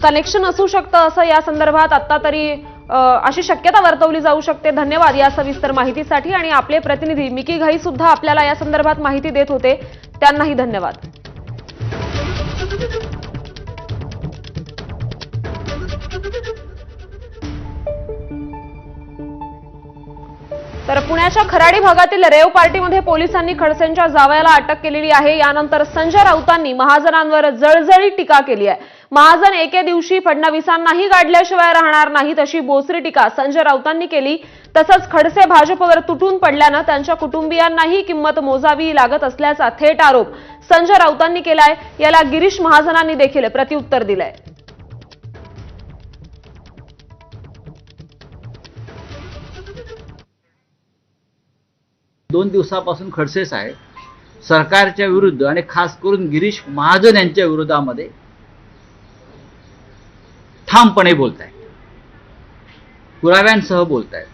Connection असू शकतं असं या संदर्भात आता तरी अशी शक्यता वर्तवली जाऊ शकते। धन्यवाद या सविस्तर माहितीसाठी आणि आपले प्रतिनिधी मिकी घाई सुद्धा आपल्याला या संदर्भात माहिती देत होते, त्यांनाही धन्यवाद। तर पुण्याच्या खराडी भागातील रेव पार्टीमध्ये पोलिसांनी खडसेंच्या जावयाला अटक केलेली आहे। यानंतर संजय राऊतांनी महाजनांवर जळजळीत टीका केली आहे। महाजन एके दिवशी फडणवीसांनाही गाडल्याशिवाय राहणार नाहीत अशी बोचरी टीका संजय राऊतांनी केली। तसंच खडसे भाजपवर तुटून पडल्यानं त्यांच्या कुटुंबियांनाही किंमत मोजावी लागत असल्याचा थेट आरोप संजय राऊतांनी केलाय। याला गिरीश महाजनांनी देखील प्रत्युत्तर दिलंय। दोन दिवसापासून खडसे साहेब सरकारच्या विरुद्ध आणि खास करून गिरीश महाजन यांच्या विरोधामध्ये ठामपणे बोलतायत, पुराव्यांसह बोलतायत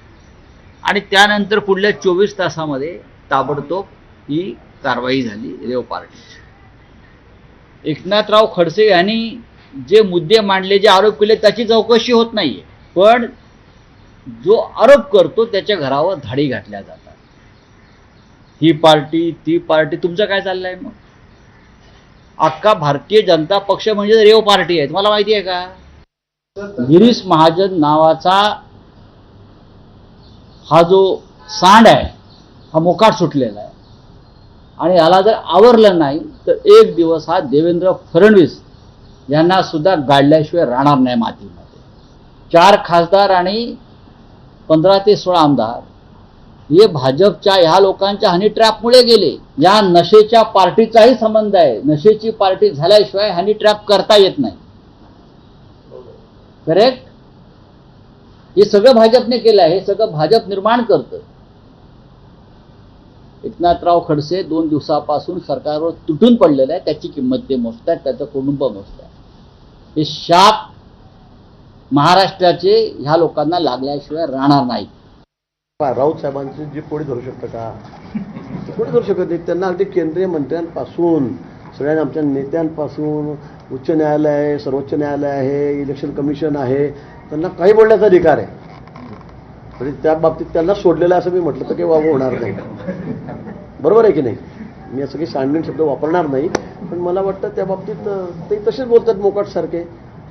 आणि त्यानंतर पुढल्या 24 तासामध्ये ताबडतोब ही कारवाई झाली रेव पार्टी। एकनाथराव खडसे यांनी जे मुद्दे मांडले, जे आरोप केले त्याची चौकशी होत नाहीये, पण जो आरोप करतो त्याच्या घरावर धाडी घातल्या जातात। ही पार्टी ती पार्टी, तुमचं काय चाललंय? मग अख्खा भारतीय जनता पक्ष म्हणजे रेव पार्टी आहे, तुम्हाला माहिती आहे का? गिरीश महाजन नावाचा हा जो सांड आहे हा मोकाट सुटलेला आहे आणि याला जर आवरलं नाही तर एक दिवस हा देवेंद्र फडणवीस यांना सुद्धा गाडल्याशिवाय राहणार नाही मातीमध्ये। 4 खासदार आणि 15 ते 16 आमदार हे भाजपच्या ह्या लोकांच्या हनी ट्रॅपमुळे गेले। या नशेच्या पार्टीचाही संबंध आहे, नशेची पार्टी झाल्याशिवाय हनी ट्रॅप करता येत नाही। करेक्ट? हे सगळं भाजपने केलं आहे, हे सगळं भाजप निर्माण करतं। एकनाथराव खडसे 2 दिवसापासून सरकारवर तुटून पडलेलं आहे, त्याची किंमत ते मोजतात, त्याचं कुटुंब मोजतात। हे शाप महाराष्ट्राचे ह्या लोकांना लागल्याशिवाय राहणार नाही। राऊत साहेबांची जी कोणी धरू शकतं का? कोणी धरू शकत नाही। त्यांना अगदी केंद्रीय मंत्र्यांपासून सगळ्या आमच्या नेत्यांपासून उच्च न्यायालय आहे, सर्वोच्च न्यायालय आहे, इलेक्शन कमिशन आहे, त्यांना काही बोलण्याचा अधिकार आहे। म्हणजे त्या बाबतीत त्यांना सोडलेलं असं मी म्हटलं तर काही वाव होणार नाही, बरोबर आहे की नाही? मी असं काही सांडण शब्द वापरणार नाही, पण मला वाटतं त्या बाबतीत ते तसेच बोलतात मोकाटसारखे,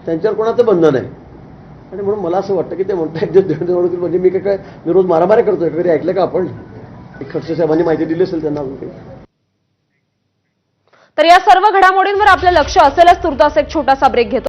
त्यांच्यावर कोणाचं बंधन आहे। आणि म्हणून मला असं वाटतं की ते म्हणतात म्हणजे मी काय मी रोज मारामारी करतोय, कधी ऐकलं का आपण? खडसे साहेबांनी माहिती दिली असेल त्यांना अजून काही। तर या सर्व घडामोडींवर आपलं लक्ष असेलच। तुर्तास एक छोटासा ब्रेक घेतो।